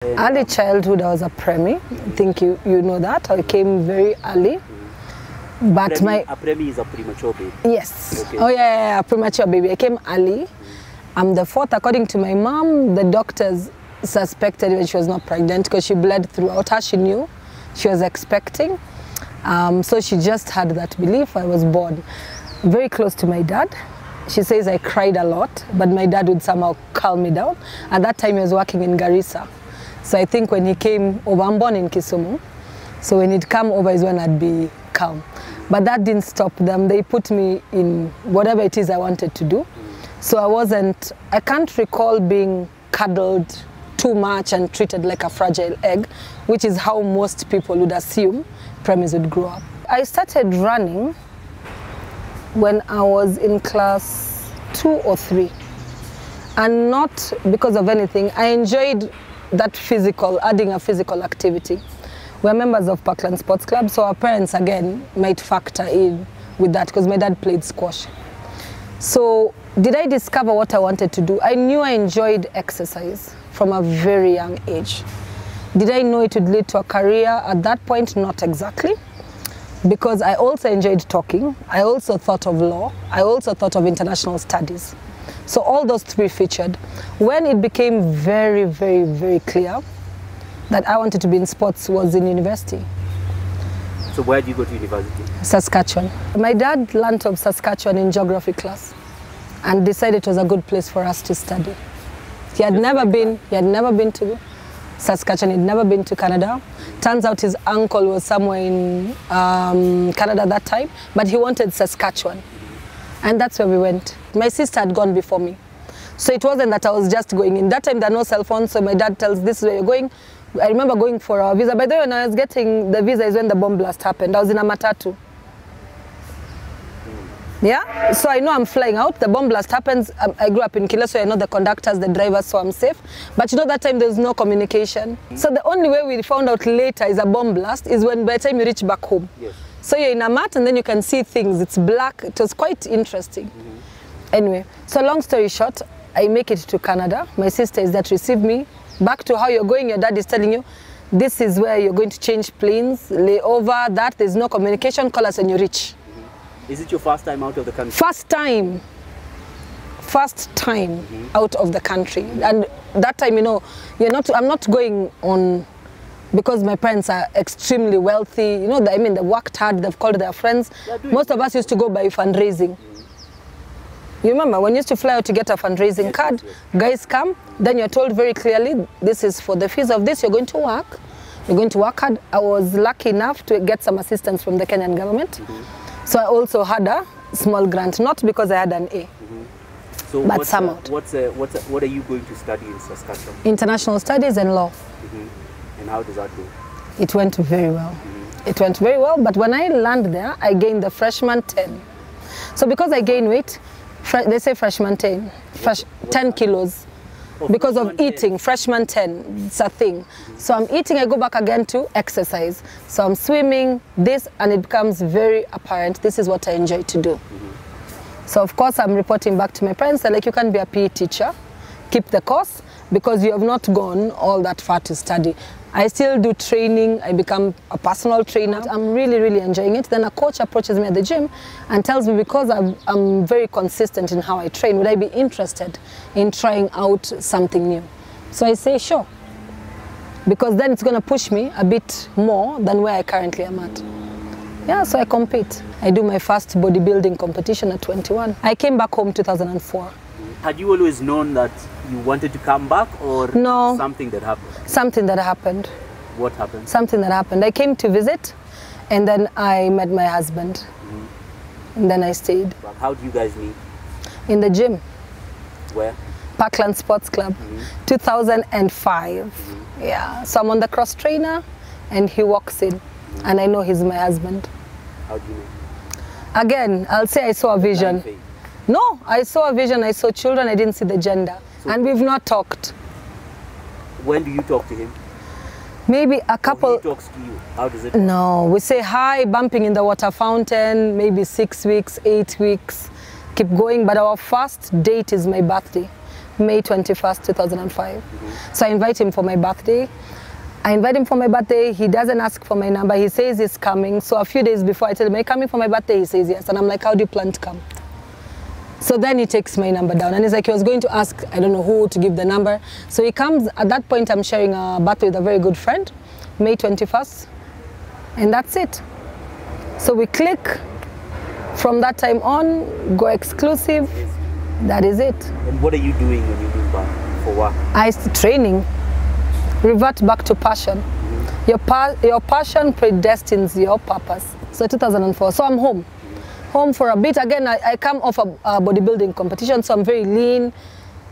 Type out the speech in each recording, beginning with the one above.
Early childhood, I was a preemie. I think you know that. I came very early. But a preemie is a premature baby. Yes. Okay. Oh yeah, a premature baby. I came early. I'm the fourth. According to my mom, the doctors suspected when she was not pregnant because she bled throughout her. She knew she was expecting. So she just had that belief. I was born very close to my dad. She says I cried a lot, but my dad would somehow calm me down. At that time, he was working in Garissa. So I think when he came over, I'm born in Kisumu. So when he'd come over is when I'd be calm. But that didn't stop them. They put me in whatever it is I wanted to do. So I can't recall being cuddled too much and treated like a fragile egg, which is how most people would assume preemies would grow up. I started running when I was in class 2 or 3. And not because of anything. I enjoyed that adding a physical activity. We're members of Parkland Sports Club, so our parents, again, might factor in with that because my dad played squash. So did I discover what I wanted to do? I knew I enjoyed exercise from a very young age. Did I know it would lead to a career? At that point, not exactly, because I also enjoyed talking. I also thought of law. I also thought of international studies. So all those 3 featured. When it became very, very, very clear that I wanted to be in sports was in university. So where did you go to university? Saskatchewan. My dad learned of Saskatchewan in geography class and decided it was a good place for us to study. He had never been to Saskatchewan, he'd never been to Canada. Turns out his uncle was somewhere in Canada that time, but he wanted Saskatchewan. And that's where we went. My sister had gone before me. So it wasn't that I was just going in. That time there were no cell phones, so my dad tells this is where you're going. I remember going for a visa. By the way, when I was getting the visa is when the bomb blast happened. I was in a matatu. Yeah, so I know I'm flying out. The bomb blast happens. I grew up in Kile, so I know the conductors, the drivers, so I'm safe. But you know that time there was no communication. So the only way we found out later is a bomb blast is when by the time you reach back home. Yes. So you're in a mat and then you can see things. It's black. It was quite interesting. Anyway, so long story short, I make it to Canada. My sister is there to receive me. Back to how you're going, your dad is telling you, this is where you're going to change planes, lay over, that, there's no communication, call us when you reach. Is it your first time out of the country? First time out of the country. And that time, you know, I'm not going on because my parents are extremely wealthy. You know, I mean, they worked hard, they've called their friends. Most of us used to go by fundraising. You remember when you used to fly out to get a fundraising card, guys come, then you're told very clearly, this is for the fees of this, you're going to work. You're going to work hard. I was lucky enough to get some assistance from the Kenyan government. So I also had a small grant, not because I had an A, so but somehow. What are you going to study in Saskatchewan? International studies and law. And how does that go? It went very well. It went very well, but when I landed there, I gained the freshman 10. So because I gained weight, they say freshman 10, 10 kilos. Because of eating, freshman 10, it's a thing. So I'm eating, I go back again to exercise. So I'm swimming, and it becomes very apparent, this is what I enjoy to do. So of course I'm reporting back to my parents, they're like, you can't be a PE teacher, keep the course, because you have not gone all that far to study. I still do training, I become a personal trainer. I'm really, really enjoying it. Then a coach approaches me at the gym and tells me because I'm very consistent in how I train, would I be interested in trying out something new? So I say, sure. Because then it's going to push me a bit more than where I currently am at. Yeah, so I compete. I do my first bodybuilding competition at 21. I came back home 2004. Had you always known that you wanted to come back, or no, something that happened? Something that happened. What happened? Something that happened. I came to visit and then I met my husband. And then I stayed. How do you guys meet? In the gym. Where? Parkland Sports Club. 2005. Yeah. So I'm on the cross trainer and he walks in and I know he's my husband. How do you know? Again, I'll say I saw a vision. No, I saw a vision, I saw children, I didn't see the gender. So and we've not talked. When do you talk to him? Maybe a couple. Or he talks to you. How does it work? No, we say hi, bumping in the water fountain, maybe 6 weeks, 8 weeks, keep going. But our first date is my birthday. May 21st, 2005. So I invite him for my birthday. He doesn't ask for my number. He says he's coming. So a few days before I tell him, are you coming for my birthday? He says yes. And I'm like, how do you plan to come? So then he takes my number down. And he's like, he was going to ask, I don't know who to give the number. So he comes. At that point, I'm sharing a birthday with a very good friend, May 21st. And that's it. So we click. From that time on, go exclusive. That is it. And what are you doing when you move back for work? Training. Revert back to passion. Your passion predestines your purpose. So 2004. So I'm home. Home for a bit. Again, I come off a bodybuilding competition, so I'm very lean.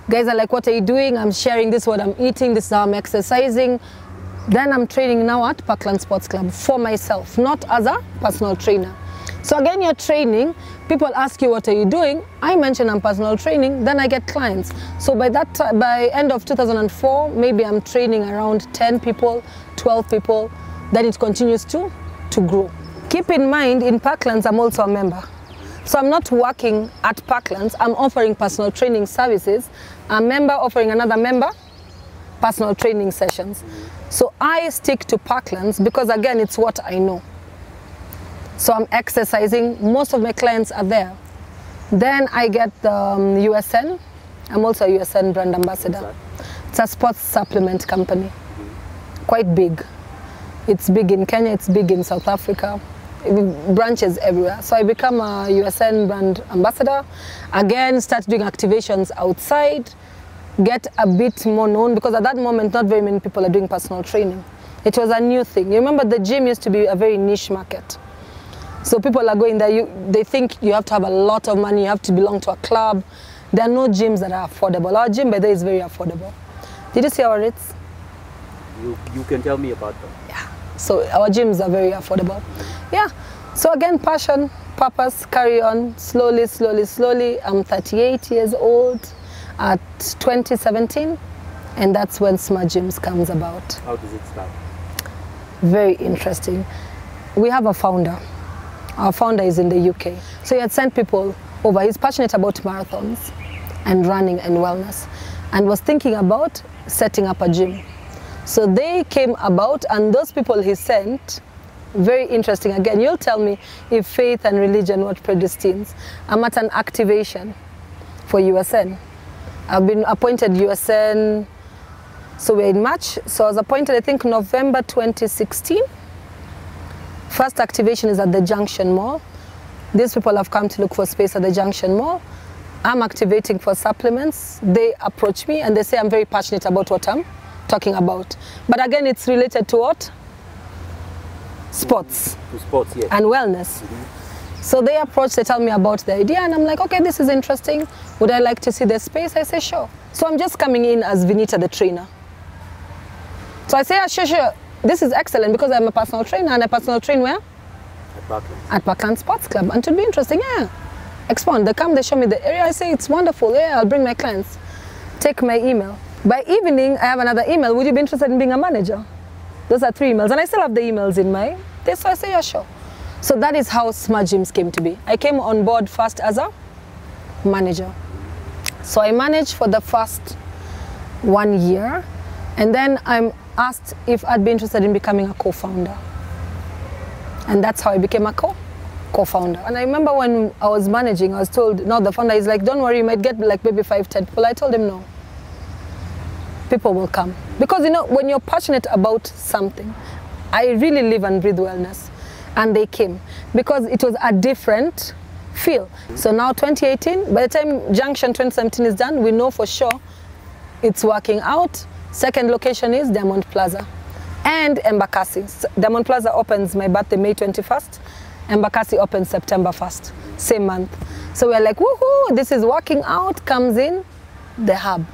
Guys are like, what are you doing? I'm sharing this, what I'm eating, this is how I'm exercising. Then I'm training now at Parkland Sports Club for myself, not as a personal trainer. So again, you're training, people ask you, what are you doing? I mention I'm personal training, then I get clients. So by end of 2004, maybe I'm training around 10 people, 12 people, then it continues to grow. Keep in mind, in Parklands, I'm also a member. So I'm not working at Parklands, I'm offering personal training services. A member offering another member personal training sessions. So I stick to Parklands because again, it's what I know. So I'm exercising, most of my clients are there. Then I get the USN, I'm also a USN brand ambassador. It's a sports supplement company, quite big. It's big in Kenya, it's big in South Africa, branches everywhere. So I become a USN brand ambassador. Again, start doing activations outside, get a bit more known because at that moment, not very many people are doing personal training. It was a new thing. You remember the gym used to be a very niche market. So people are going there, they think you have to have a lot of money, you have to belong to a club. There are no gyms that are affordable. Our gym, by the way, is very affordable. Did you see our rates? You can tell me about them. Yeah, so our gyms are very affordable. Yeah, so again, passion, purpose, carry on, slowly, slowly, slowly. I'm 38 years old at 2017, and that's when Smart Gyms comes about. How does it start? Very interesting. We have a founder. Our founder is in the UK. So he had sent people over. He's passionate about marathons and running and wellness and was thinking about setting up a gym. So they came about, and those people he sent, very interesting. Again, you'll tell me if faith and religion what predestines. I'm at an activation for USN. I've been appointed USN, so we're in March. So I was appointed, I think, November 2016. First activation is at the Junction Mall. These people have come to look for space at the Junction Mall. I'm activating for supplements. They approach me and they say I'm very passionate about what I'm talking about. But again, it's related to what? Sports. To sports, yes. And wellness. So they approach, they tell me about the idea, and I'm like, okay, this is interesting. Would I like to see the space? I say, sure. So I'm just coming in as Vinita, the trainer. So I say, yeah, sure. This is excellent because I'm a personal trainer, and I personal train where? At Parkland. At Parkland Sports Club. And it would be interesting, yeah. Expound. They come, they show me the area. I say, it's wonderful. Yeah, I'll bring my clients. Take my email. By evening, I have another email. Would you be interested in being a manager? Those are 3 emails. And I still have the emails in my this. So I say, yeah, sure. So that is how Smart Gyms came to be. I came on board first as a manager. So I managed for the first 1 year. And then I'm asked if I'd be interested in becoming a co-founder. And that's how I became a co-founder. And I remember when I was managing, I was told, no, the founder is like, don't worry, you might get like maybe 5, 10 people. I told him no. People will come. Because you know, when you're passionate about something, I really live and breathe wellness. And they came because it was a different feel. So now 2018, by the time Junction 2017 is done, we know for sure it's working out. Second location is Diamond Plaza and Embakasi. Diamond Plaza opens my birthday May 21st. Embakasi opens September 1st, same month. So we're like, woohoo, this is working out, comes in the hub.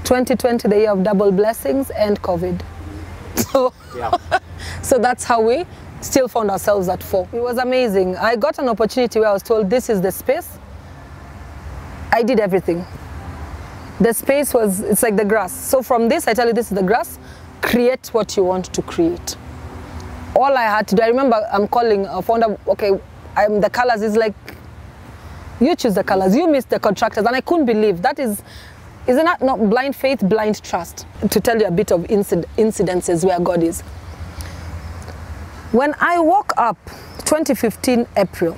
2020, the year of double blessings and COVID. So, yeah. So that's how we still found ourselves at 4. It was amazing. I got an opportunity where I was told this is the space. I did everything. The space was, it's like the grass. So from this, I tell you this is the grass, create what you want to create. All I had to do, I remember I'm calling a founder, okay, the colors is like, you choose the colors, you miss the contractors, and I couldn't believe that is Isn't that not blind faith, blind trust? To tell you a bit of incidences where God is. When I woke up, 2015 April,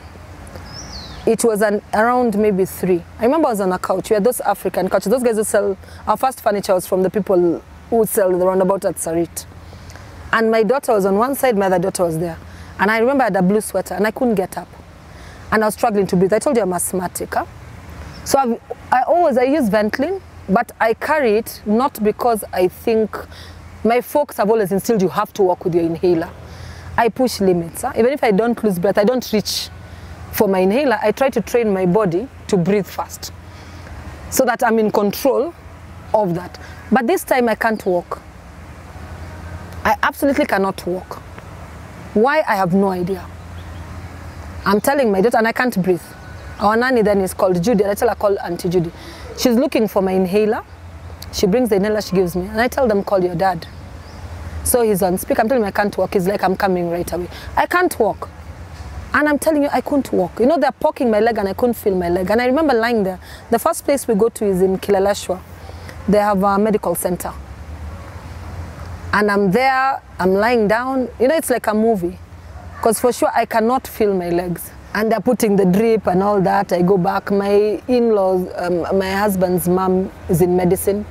it was around maybe 3. I remember I was on a couch. We had those African couches. Those guys who sell, our first furniture was from the people who sell the roundabout at Sarit. And my daughter was on one side, my other daughter was there. And I remember I had a blue sweater and I couldn't get up. And I was struggling to breathe. I told you I'm asthmatic. Huh? So I use Ventolin, but I carry it not because I think, my folks have always instilled you have to walk with your inhaler. I push limits. Huh? Even if I don't lose breath, I don't reach for my inhaler. I try to train my body to breathe fast so that I'm in control of that. But this time I can't walk. I absolutely cannot walk. Why? I have no idea. I'm telling my daughter, and I can't breathe. Our nanny then is called Judy, and I tell her, call Auntie Judy. She's looking for my inhaler. She brings the inhaler she gives me, and I tell them, call your dad. So he's on speaker. I'm telling him I can't walk. He's like, I'm coming right away. I can't walk. And I'm telling you, I couldn't walk. You know, they're poking my leg and I couldn't feel my leg. And I remember lying there. The first place we go to is in Kilalashwa. They have a medical center. And I'm there, I'm lying down. You know, it's like a movie. Because for sure, I cannot feel my legs. And they're putting the drip and all that. I go back. My in-laws, my husband's mom is in medicine.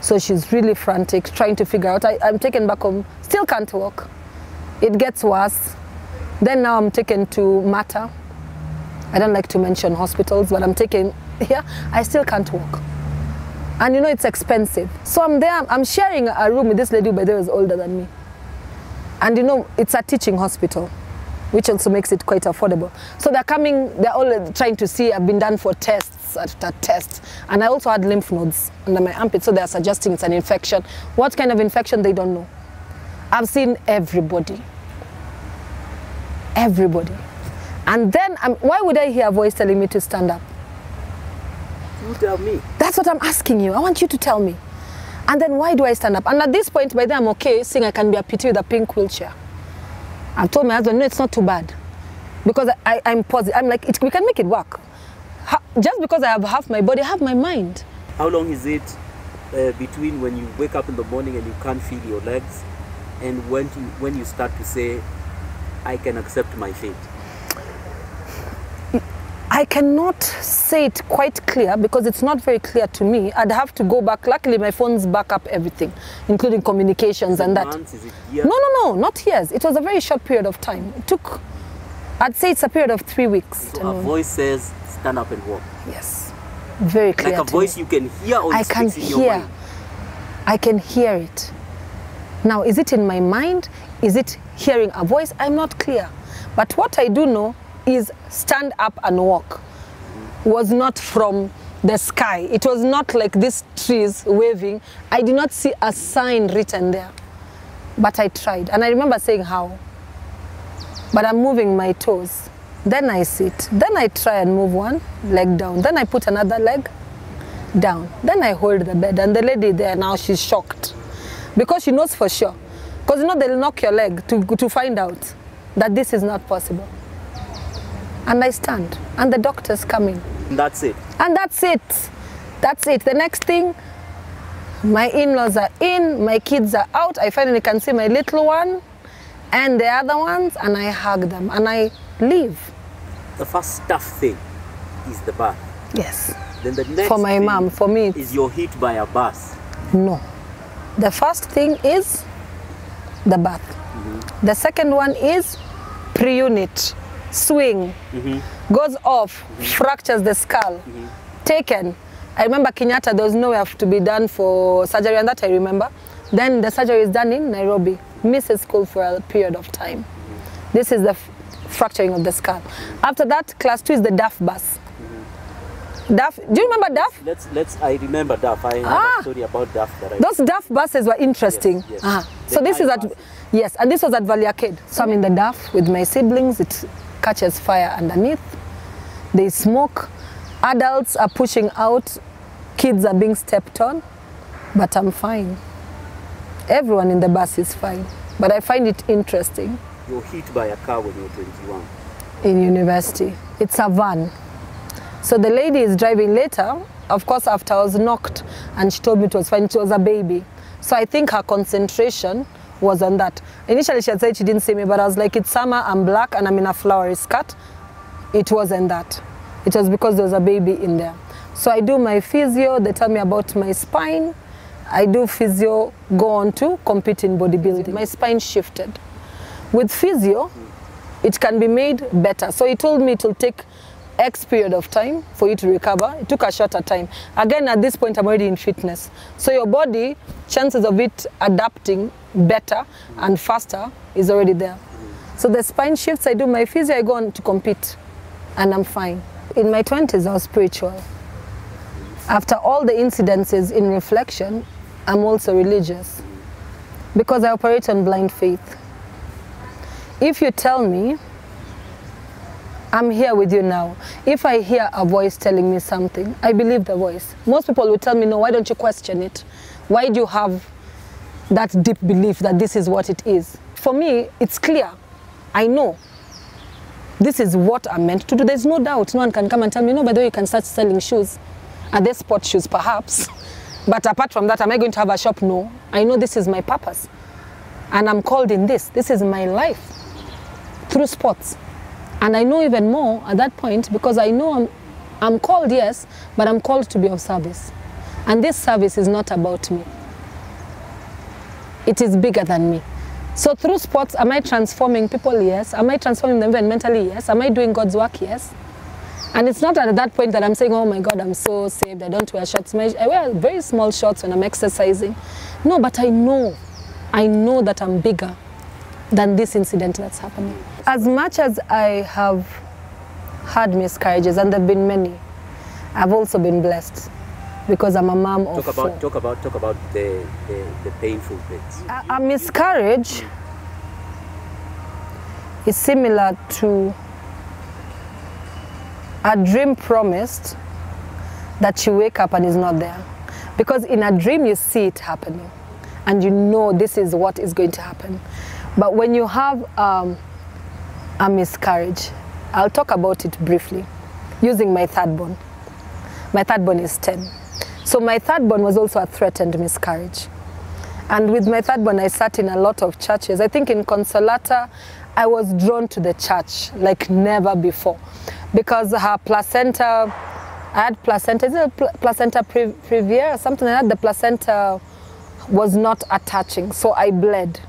So she's really frantic, trying to figure out. I'm taken back home, still can't walk. It gets worse. Then now I'm taken to Mata. I don't like to mention hospitals, but I'm taken here. I still can't walk. And you know, it's expensive. So I'm there, I'm sharing a room with this lady who by the way is older than me. And you know, it's a teaching hospital, which also makes it quite affordable. So they're coming, they're all trying to see, I've been done for tests after tests. And I also had lymph nodes under my armpit, so they're suggesting it's an infection. What kind of infection, they don't know. I've seen everybody. Everybody. And then, why would I hear a voice telling me to stand up? You tell me. That's what I'm asking you. I want you to tell me. And then why do I stand up? And at this point, by then I'm okay, saying I can be a PT with a pink wheelchair. I've told my husband, no, it's not too bad. Because I'm positive. I'm like, we can make it work. Just because I have half my body, I have my mind. How long is it between when you wake up in the morning and you can't feel your legs and when you start to say, I can accept my fate? I cannot say it quite clear because it's not very clear to me. I'd have to go back. Luckily, my phones back up everything, including communications and that. Months? Is it years? No, not years. It was a very short period of time. It took, I'd say it's a period of 3 weeks. So a voice says, stand up and walk. Yes, very clear. Like a voice you can hear or I can hear. I can hear it. Now, is it in my mind? Is it hearing a voice? I'm not clear. But what I do know is stand up and walk was not from the sky. It was not like these trees waving. I did not see a sign written there. But I tried. And I remember saying how. But I'm moving my toes. Then I sit. Then I try and move one leg down. Then I put another leg down. Then I hold the bed. And the lady there now, she's shocked. Because she knows for sure. Because you know they'll knock your leg to find out that this is not possible. And I stand. And the doctor's coming. And that's it. And that's it. That's it. The next thing, my in-laws are in, my kids are out. I finally can see my little one and the other ones, and I hug them and I leave. The first tough thing is the bath. Yes. Then the next for my thing mom, for me, is you're hit by a bus. No. The first thing is the bath. Mm-hmm. The second one is pre-unit, swing, goes off, fractures the skull, taken. I remember Kenyatta, there was nowhere to be done for surgery, and that I remember. Then the surgery is done in Nairobi, misses school for a period of time. This is the fracturing of the skull. After that, class 2 is the DAF bus. DAF, do you remember DAF? I remember DAF. I have a story about DAF. Those DAF buses were interesting. Yes. So this is at, yes, and this was at Valley Arcade. So I'm in the DAF with my siblings. It catches fire underneath. They smoke. Adults are pushing out. Kids are being stepped on. But I'm fine. Everyone in the bus is fine. But I find it interesting. You were hit by a car when you were 21. In university. It's a van. So the lady is driving later. of course, after I was knocked and she told me it was fine, it was a baby. So I think her concentration was on that. Initially she had said she didn't see me, but I was like, it's summer, I'm black and I'm in a flowery skirt. It wasn't that. It was because there was a baby in there. So I do my physio, they tell me about my spine. I do physio, go on to compete in bodybuilding. My spine shifted. With physio, it can be made better. So he told me it will take X period of time for you to recover. It took a shorter time. Again, at this point, I'm already in fitness. So your body, chances of it adapting better and faster is already there. So the spine shifts, I do my physio, I go on to compete, and I'm fine. In my 20s, I was spiritual. After all the incidences in reflection, I'm also religious because I operate on blind faith. If you tell me, I'm here with you now. If I hear a voice telling me something, I believe the voice. Most people will tell me, no, why don't you question it? Why do you have that deep belief that this is what it is? For me, it's clear. I know. This is what I'm meant to do. There's no doubt. No one can come and tell me, no, by the way, you can start selling shoes. Are they sport shoes? Perhaps. But apart from that, am I going to have a shop? No. I know this is my purpose. And I'm called in this. This is my life through sports. And I know even more at that point because I know I'm called, yes, but I'm called to be of service. And this service is not about me. It is bigger than me. So through sports, am I transforming people? Yes. Am I transforming them even mentally? Yes. Am I doing God's work? Yes. And it's not at that point that I'm saying, oh my God, I'm so saved, I don't wear shorts. I wear very small shorts when I'm exercising. No, but I know that I'm bigger than this incident that's happening. As much as I have had miscarriages, and there have been many, I've also been blessed because I'm a mom of four. Talk about the painful bits. A miscarriage is similar to a dream promised that you wake up and is not there. Because in a dream you see it happening and you know this is what is going to happen. But when you have a miscarriage, I'll talk about it briefly using my third born. My third born is 10. So my third born was also a threatened miscarriage. And with my third born, I sat in a lot of churches. I think in Consolata, I was drawn to the church like never before. Because her placenta, I had placenta, is it placenta previa or something like that? The placenta was not attaching, so I bled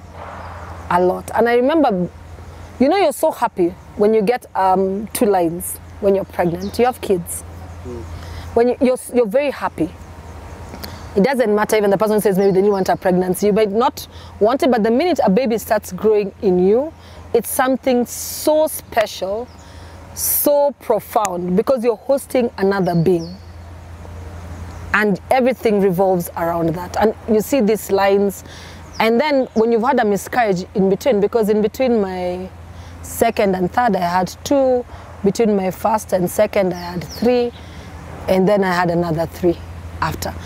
a lot. And I remember, you know, you're so happy when you get 2 lines when you're pregnant. You have kids. When you're very happy. It doesn't matter even the person says maybe they didn't want a pregnancy. You might not want it, but the minute a baby starts growing in you, it's something so special, so profound, because you're hosting another being. And everything revolves around that. And you see these lines. And then when you've had a miscarriage in between, because in between my second and third, I had 2. Between my first and second, I had 3. And then I had another 3 after.